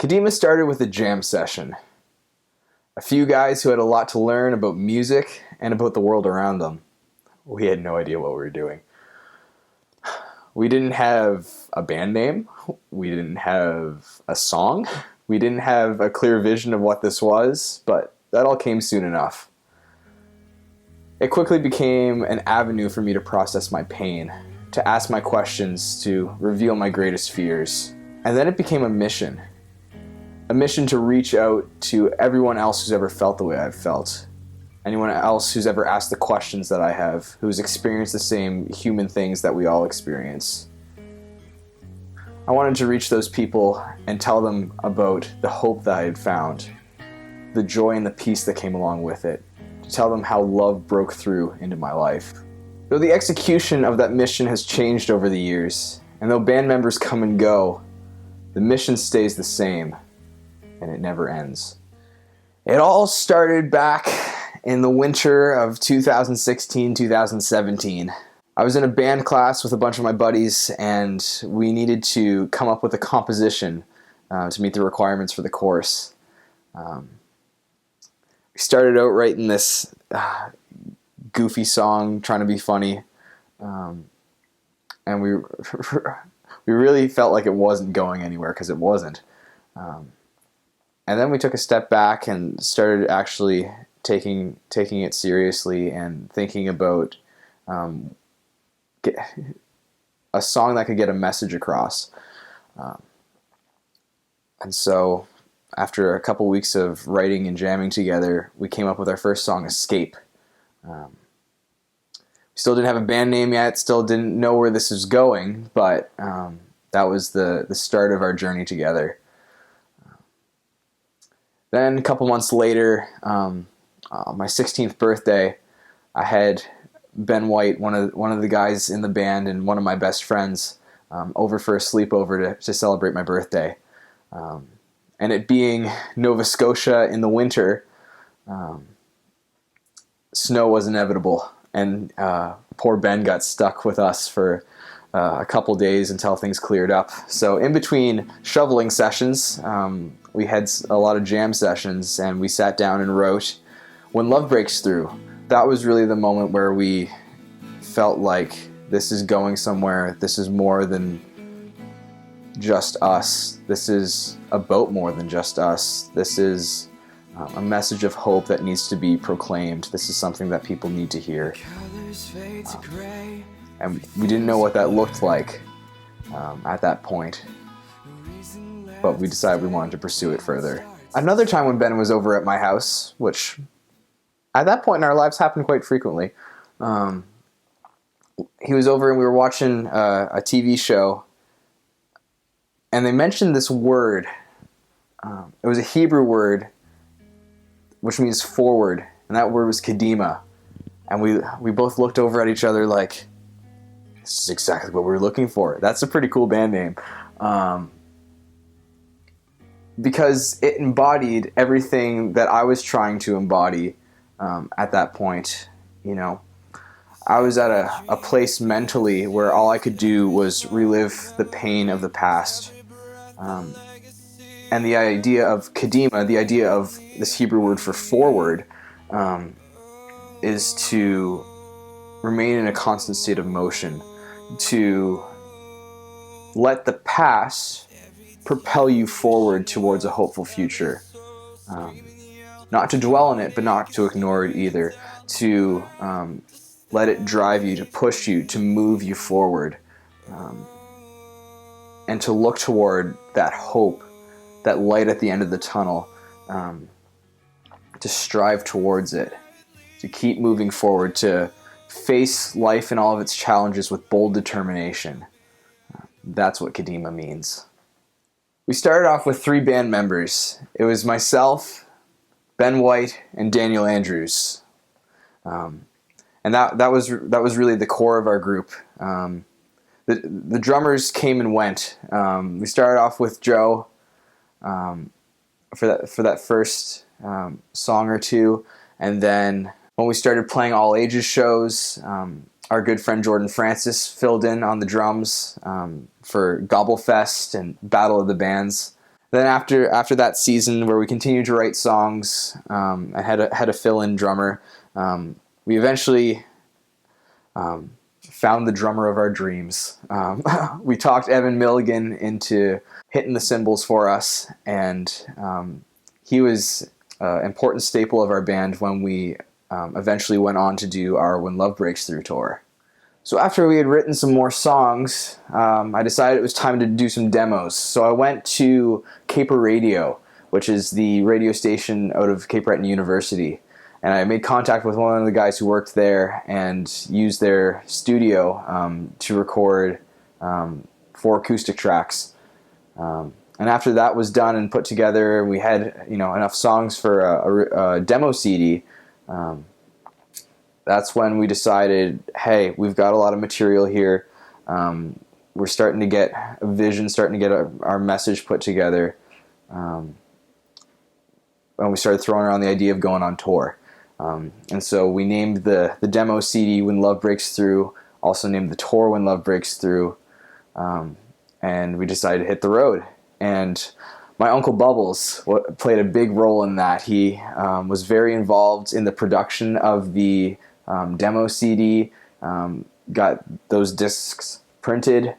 KADIMA started with a jam session. A few guys who had a lot to learn about music and about the world around them. We had no idea what we were doing. We didn't have a band name. We didn't have a song. We didn't have a clear vision of what this was, but that all came soon enough. It quickly became an avenue for me to process my pain, to ask my questions, to reveal my greatest fears. And then it became a mission. A mission to reach out to everyone else who's ever felt the way I've felt. Anyone else who's ever asked the questions that I have, who's experienced the same human things that we all experience. I wanted to reach those people and tell them about the hope that I had found, the joy and the peace that came along with it, to tell them how love broke through into my life. Though the execution of that mission has changed over the years, and though band members come and go, the mission stays the same, and it never ends. It all started back in the winter of 2016-2017. I was in a band class with a bunch of my buddies, and we needed to come up with a composition to meet the requirements for the course. We started out writing this goofy song, trying to be funny, and we really felt like it wasn't going anywhere because it wasn't. And then we took a step back and started actually taking it seriously and thinking about a song that could get a message across. And so after a couple weeks of writing and jamming together, we came up with our first song, Escape. We still didn't have a band name yet, still didn't know where this was going, but that was the start of our journey together. Then a couple months later, my 16th birthday, I had Ben White, one of the guys in the band and one of my best friends, over for a sleepover to celebrate my birthday. And it being Nova Scotia in the winter, snow was inevitable, and poor Ben got stuck with us for a couple days until things cleared up. So in between shoveling sessions, we had a lot of jam sessions, and we sat down and wrote When Love Breaks Through. That was really the moment where we felt like this is going somewhere. This is more than just us. This is about more than just us. This is a message of hope that needs to be proclaimed. This is something that people need to hear. And we didn't know what that looked like at that point, but we decided we wanted to pursue it further. Another time when Ben was over at my house, which at that point in our lives happened quite frequently, he was over and we were watching a TV show, and they mentioned this word. It was a Hebrew word which means forward, and that word was KADIMA. And we both looked over at each other like, this is exactly what we were looking for. That's a pretty cool band name. Because it embodied everything that I was trying to embody at that point. You know, I was at a place mentally where all I could do was relive the pain of the past. And the idea of KADIMA, the idea of this Hebrew word for forward, is to remain in a constant state of motion, to let the past propel you forward towards a hopeful future. Not to dwell on it, but not to ignore it either. To let it drive you, to push you, to move you forward. And to look toward that hope, that light at the end of the tunnel, to strive towards it, to keep moving forward, to face life and all of its challenges with bold determination. That's what KADIMA means. We started off with 3 band members. It was myself, Ben White, and Daniel Andrews. And that was really the core of our group. The drummers came and went. We started off with Joe for that first song or two, and then when we started playing all ages shows, our good friend Jordan Francis filled in on the drums for Gobblefest and Battle of the Bands. Then after that season where we continued to write songs, I had a fill-in drummer. We eventually found the drummer of our dreams. We talked Evan Milligan into hitting the cymbals for us, and he was an important staple of our band when we eventually went on to do our When Love Breaks Through tour. So after we had written some more songs, I decided it was time to do some demos. So I went to Caper Radio, which is the radio station out of Cape Breton University. And I made contact with one of the guys who worked there and used their studio to record 4 acoustic tracks. And after that was done and put together, we had enough songs for a demo CD. That's when we decided, hey, we've got a lot of material here. We're starting to get a vision, starting to get our message put together. And we started throwing around the idea of going on tour. And so we named the demo CD When Love Breaks Through, also named the tour When Love Breaks Through. And we decided to hit the road. And my Uncle Bubbles played a big role in that. He was very involved in the production of the demo CD, got those discs printed,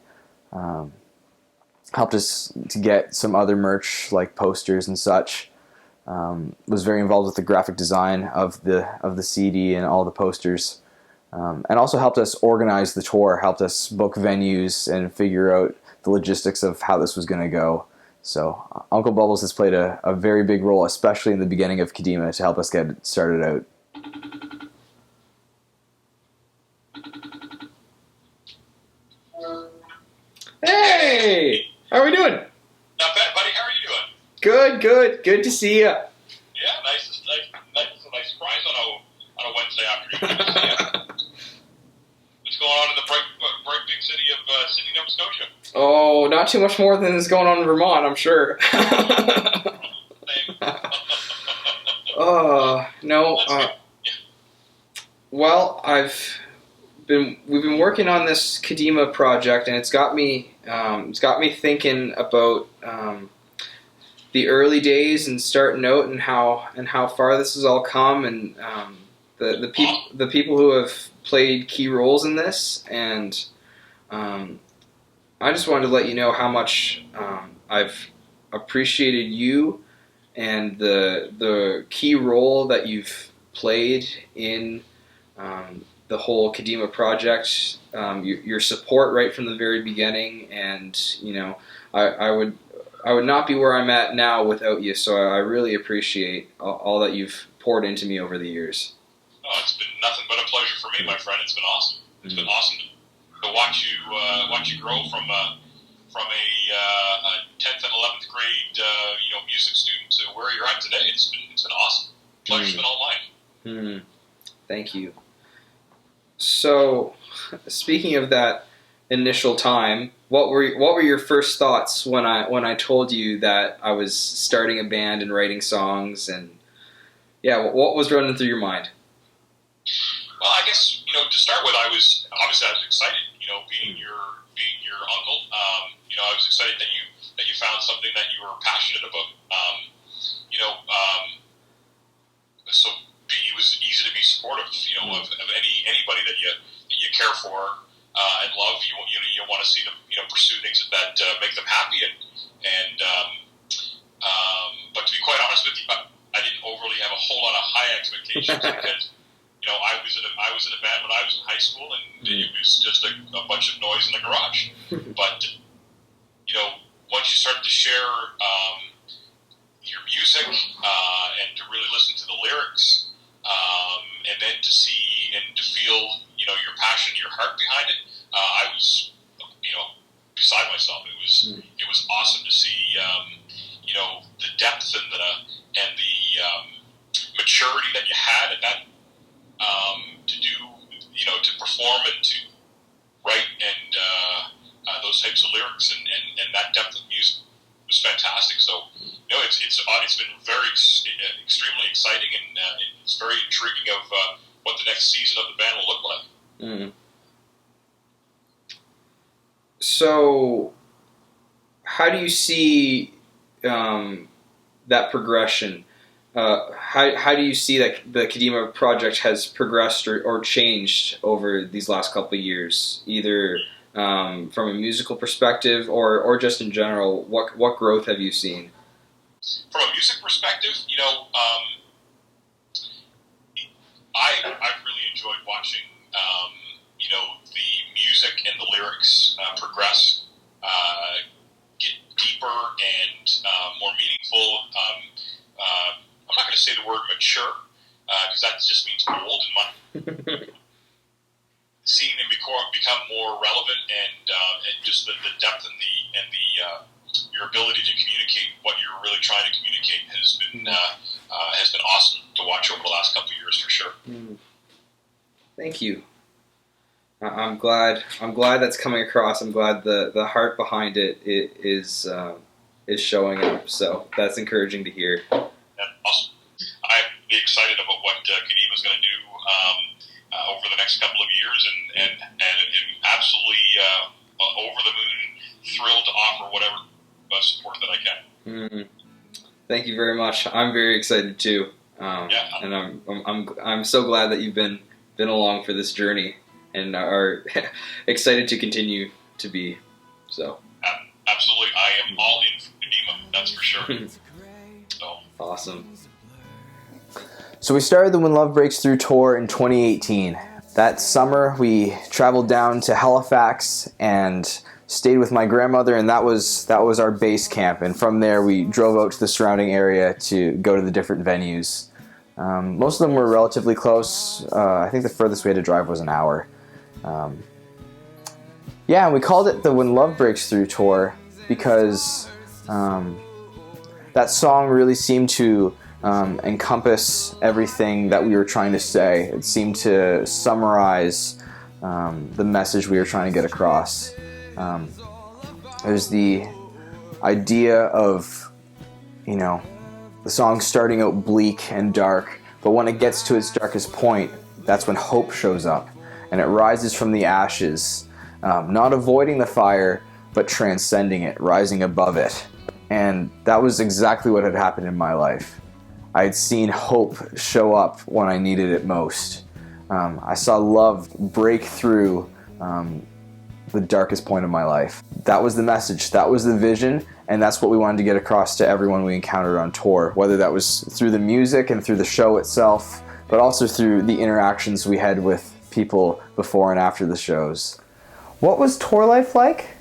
helped us to get some other merch like posters and such, was very involved with the graphic design of the CD and all the posters, and also helped us organize the tour, helped us book venues and figure out the logistics of how this was going to go. So Uncle Bubbles has played a very big role, especially in the beginning of KADIMA, to help us get it started out. Hey! How are we doing? Not bad, buddy. How are you doing? Good to see you. Yeah, nice surprise on a Wednesday afternoon. Good to see you. What's going on in the bright big city of Sydney, Nova Scotia? Oh, not too much more than is going on in Vermont, I'm sure. No. Well, we've been working on this KADIMA project, and it's got me thinking about the early days and starting out, and how far this has all come, and the people who have played key roles in this, and I just wanted to let you know how much I've appreciated you and the key role that you've played in the whole KADIMA project, your support right from the very beginning, and I would not be where I'm at now without you. So I really appreciate all that you've poured into me over the years. Oh, it's been nothing but a pleasure for me, my friend. It's been awesome. It's been awesome to watch you grow from a 10th and 11th grade music student to where you're at today. It's been awesome. Pleasure's been all mine. Thank you. So, speaking of that initial time, what were your first thoughts when I told you that I was starting a band and writing songs, and what was running through your mind? Well, I guess to start with, I was excited. Being your uncle, I was excited that you found something that you were passionate about. So it was easy to be supportive. Of anybody that you care for and love. You want to see them pursue things that make them happy, but to be quite honest with you, I didn't overly have a whole lot of high expectations because. I was in a band when I was in high school, and it was just a bunch of noise in the garage. But once you start to share your music and to really listen to the lyrics, and then to see and to feel your passion, your heart behind it, I was beside myself. It was awesome to see the depth and the maturity that you had at that. To do, to perform and to write and those types of lyrics and that depth of music was fantastic. So, it's been very extremely exciting, and it's very intriguing of what the next season of the band will look like. So, how do you see that progression. How do you see that the KADIMA project has progressed or changed over these last couple of years, either from a musical perspective or just in general? What growth have you seen? From a music perspective, I've really enjoyed watching, the music and the lyrics progress, get deeper and more meaningful. I'm not going to say the word mature, because that just means old in my seeing them become more relevant and just the depth and the your ability to communicate what you're really trying to communicate has been awesome to watch over the last couple of years for sure. Thank you. I'm glad that's coming across. I'm glad the heart behind it is showing up. So that's encouraging to hear. That's awesome. I'm really excited about what KADIMA is going to do over the next couple of years, and absolutely over the moon, thrilled to offer whatever support that I can. Thank you very much. I'm very excited too, and I'm so glad that you've been along for this journey and are excited to continue to be. So absolutely, I am all in for KADIMA. That's for sure. So awesome. So we started the When Love Breaks Through tour in 2018. That summer we traveled down to Halifax and stayed with my grandmother, and that was our base camp. And from there we drove out to the surrounding area to go to the different venues. Most of them were relatively close. I think the furthest we had to drive was an hour. And we called it the When Love Breaks Through tour because that song really seemed to encompass everything that we were trying to say. It seemed to summarize the message we were trying to get across. There's the idea of, the song starting out bleak and dark, but when it gets to its darkest point, that's when hope shows up, and it rises from the ashes, not avoiding the fire, but transcending it, rising above it. And that was exactly what had happened in my life. I had seen hope show up when I needed it most. I saw love break through the darkest point of my life. That was the message, that was the vision, and that's what we wanted to get across to everyone we encountered on tour, whether that was through the music and through the show itself, but also through the interactions we had with people before and after the shows. What was tour life like?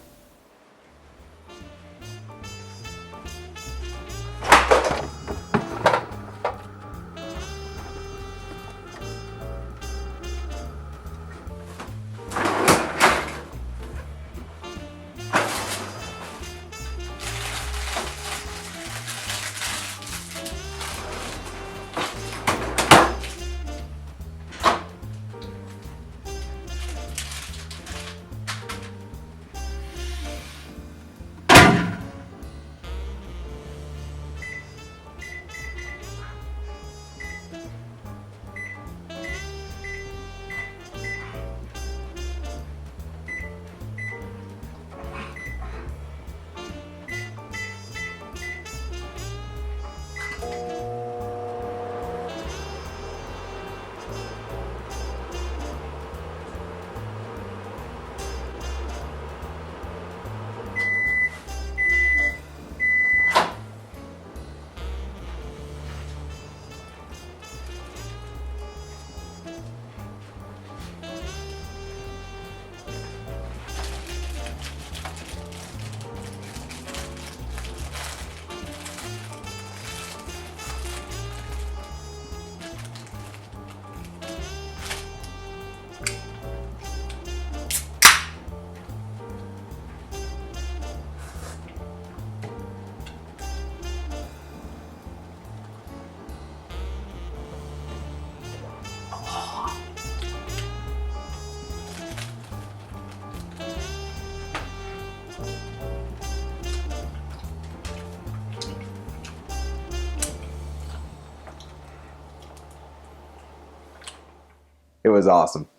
It was awesome.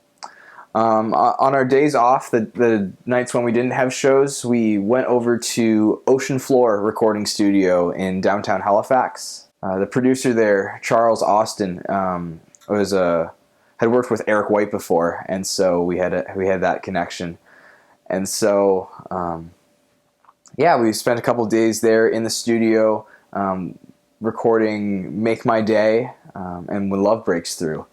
On our days off, the nights when we didn't have shows, we went over to Ocean Floor Recording Studio in downtown Halifax. The producer there, Charles Austin, had worked with Eric White before, and so we had that connection. And so, we spent a couple days there in the studio recording "Make My Day" and "When Love Breaks Through."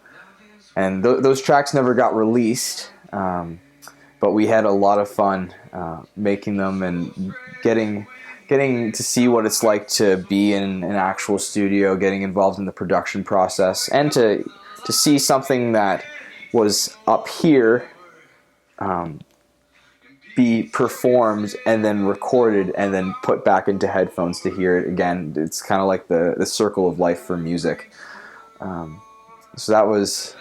And those tracks never got released, but we had a lot of fun making them and getting to see what it's like to be in an actual studio, getting involved in the production process, and to see something that was up here be performed and then recorded and then put back into headphones to hear it again. It's kind of like the circle of life for music. So that was...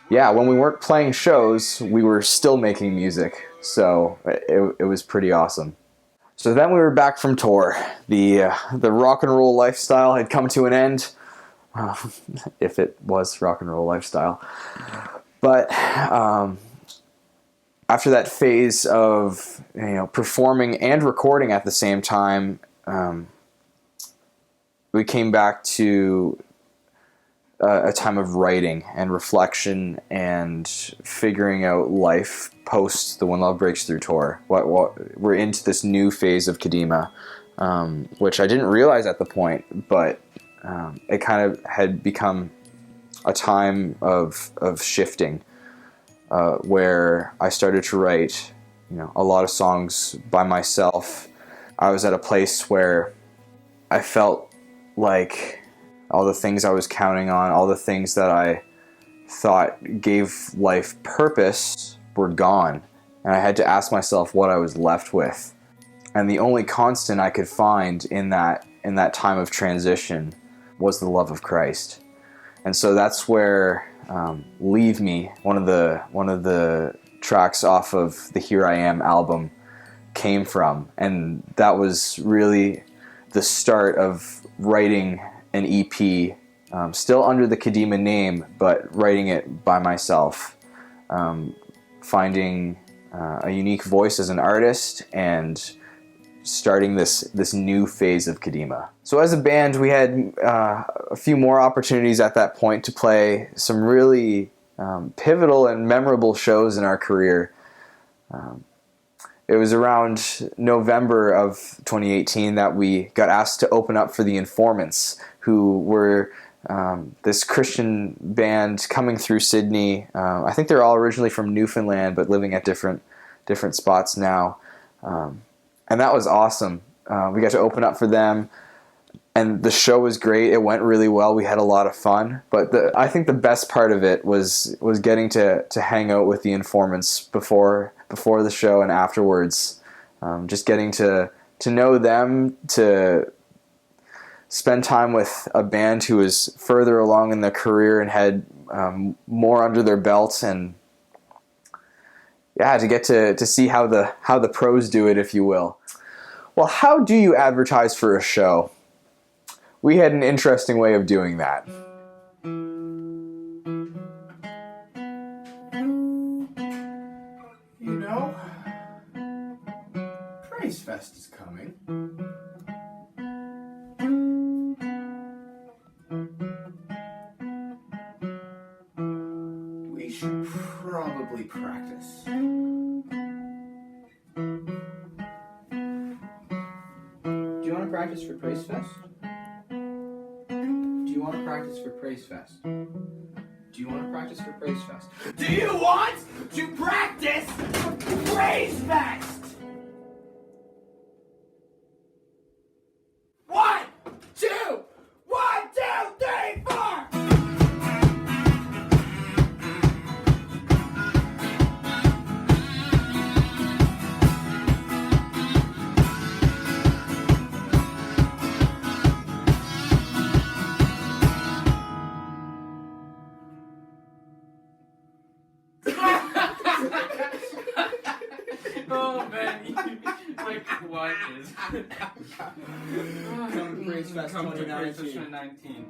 when we weren't playing shows, we were still making music, so it was pretty awesome. So then we were back from tour. The rock and roll lifestyle had come to an end, if it was rock and roll lifestyle. But after that phase of performing and recording at the same time, we came back to a time of writing and reflection and figuring out life post the When Love Breaks Through tour. We're into this new phase of KADIMA, which I didn't realize at the point, but it kind of had become a time of shifting, where I started to write, a lot of songs by myself. I was at a place where I felt like all the things I was counting on, all the things that I thought gave life purpose were gone. And I had to ask myself what I was left with. And the only constant I could find in that time of transition was the love of Christ. And so that's where Leave Me, one of the tracks off of the Here I Am album, came from. And that was really the start of writing an EP, still under the KADIMA name, but writing it by myself, finding a unique voice as an artist, and starting this new phase of KADIMA. So as a band, we had a few more opportunities at that point to play some really pivotal and memorable shows in our career. It was around November of 2018 that we got asked to open up for the Informants, who were this Christian band coming through Sydney. I think they're all originally from Newfoundland, but living at different spots now. And that was awesome. We got to open up for them, and the show was great. It went really well. We had a lot of fun. But I think the best part of it was getting to hang out with the Informants before the show and afterwards. Just getting to know them, to spend time with a band who was further along in their career and had more under their belts, and to get to see how the pros do it, if you will. Well, how do you advertise for a show? We had an interesting way of doing that. Praise Fest is coming. We should probably practice. Do you want to practice for Praise Fest? Do you want to practice for Praise Fest? Do you want to practice for Praise Fest? Do you want to practice for Praise Fest? 1, 2, 1, 2, 3, 4. Oh man, like what is? Come to Praise Fest 2019.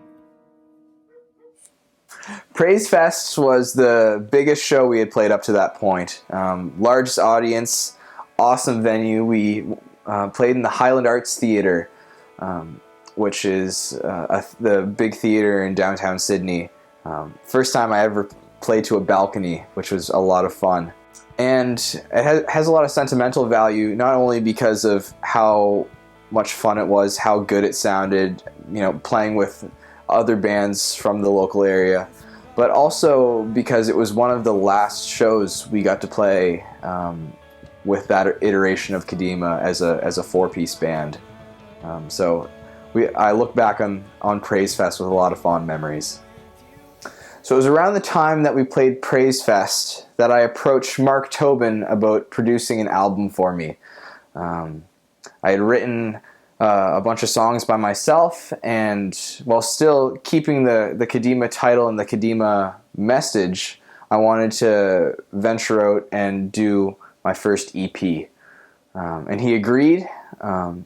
Praise Fest was the biggest show we had played up to that point. Largest audience, awesome venue. We played in the Highland Arts Theatre, which is the big theater in downtown Sydney. First time I ever played to a balcony, which was a lot of fun. And it has a lot of sentimental value, not only because of how much fun it was, how good it sounded, playing with other bands from the local area, but also because it was one of the last shows we got to play with that iteration of KADIMA as a four-piece band. So I look back on Praise Fest with a lot of fond memories. So it was around the time that we played Praise Fest that I approached Mark Tobin about producing an album for me. I had written a bunch of songs by myself, and while still keeping the KADIMA title and the KADIMA message, I wanted to venture out and do my first EP. And he agreed, and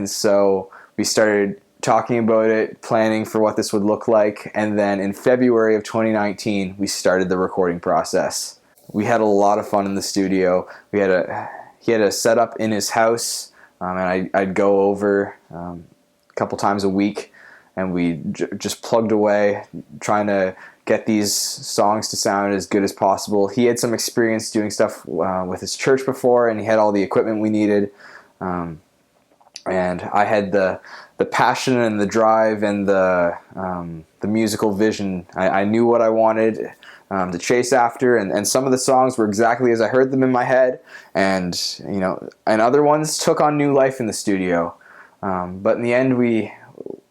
so we started talking about it, planning for what this would look like, and then in February of 2019, we started the recording process. We had a lot of fun in the studio. He had a setup in his house, and I'd go over a couple times a week, and we just plugged away, trying to get these songs to sound as good as possible. He had some experience doing stuff with his church before, and he had all the equipment we needed. And I had the passion and the drive and the musical vision. I knew what I wanted to chase after, and some of the songs were exactly as I heard them in my head, and other ones took on new life in the studio. But in the end, we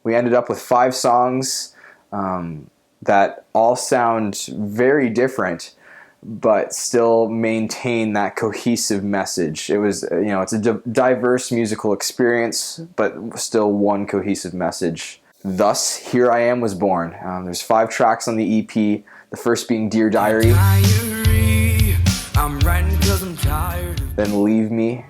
ended up with 5 songs that all sound very different, but still maintain that cohesive message. It was, it's a diverse musical experience, but still one cohesive message. Thus, Here I Am was born. There's 5 tracks on the EP, the first being Dear Diary, I'm writing 'cause I'm tired. Then Leave Me.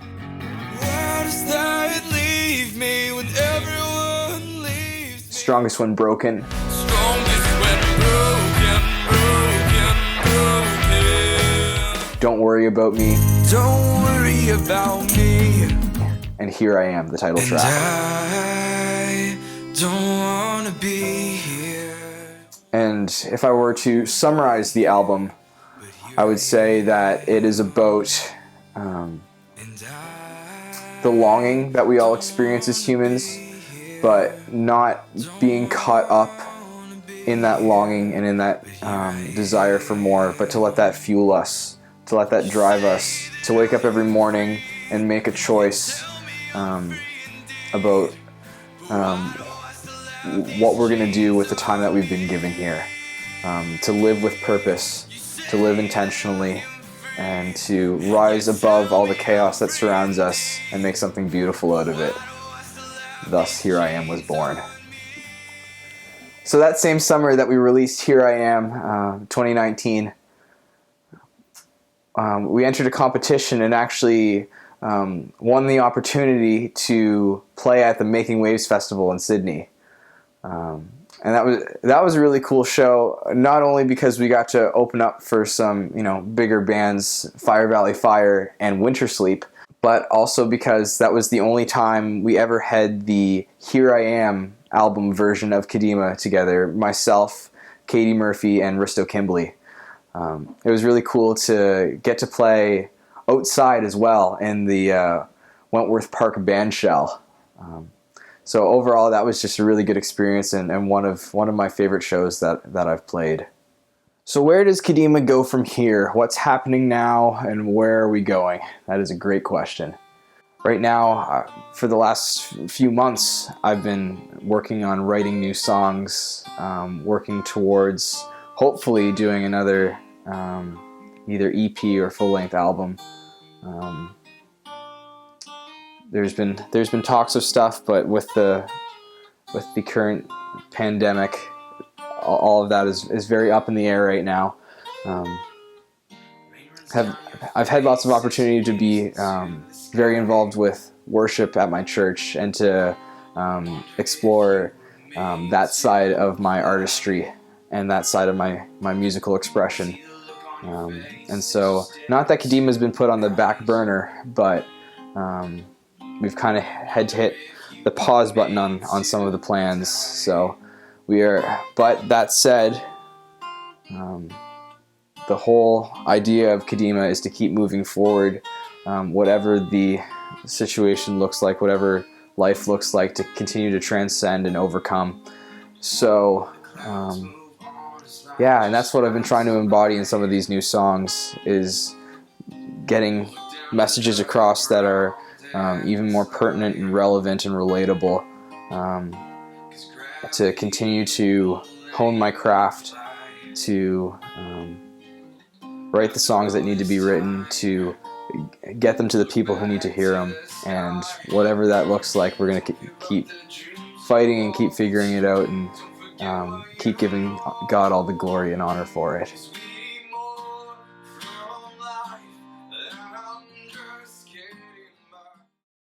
Where does that leave me when everyone leaves me? Strongest When Broken. Strongest when broken. Don't Worry About Me. Don't worry about me. And Here I Am, the title track. I don't wanna be here. And if I were to summarize the album, I would say that it is about the longing that we all experience as humans, but not being caught up in that longing and in that desire for more, but to let that fuel us, to let that drive us, to wake up every morning and make a choice about what we're going to do with the time that we've been given here, to live with purpose, to live intentionally, and to rise above all the chaos that surrounds us and make something beautiful out of it. Thus, Here I Am was born. So that same summer that we released Here I Am, 2019, we entered a competition and actually won the opportunity to play at the Making Waves Festival in Sydney. And that was a really cool show, not only because we got to open up for some bigger bands, Fire Valley Fire and Winter Sleep, but also because that was the only time we ever had the Here I Am album version of KADIMA together, myself, Katie Murphy, and Risto Kimbley. It was really cool to get to play outside as well in the Wentworth Park band shell. So overall, that was just a really good experience and one of my favorite shows that I've played. So where does KADIMA go from here? What's happening now, and where are we going? That is a great question. Right now, for the last few months, I've been working on writing new songs, working towards hopefully doing another either EP or full-length album. There's been talks of stuff, but with the current pandemic, all of that is very up in the air right now. I've had lots of opportunity to be very involved with worship at my church and to explore that side of my artistry. and that side of my musical expression. And so, not that KADIMA has been put on the back burner, but we've kind of had to hit the pause button on some of the plans. So but that said, the whole idea of KADIMA is to keep moving forward, whatever the situation looks like, whatever life looks like, to continue to transcend and overcome. So, yeah, and that's what I've been trying to embody in some of these new songs, is getting messages across that are even more pertinent and relevant and relatable, to continue to hone my craft, to write the songs that need to be written, to get them to the people who need to hear them, and whatever that looks like, we're going to keep fighting and keep figuring it out, and keep giving God all the glory and honor for it.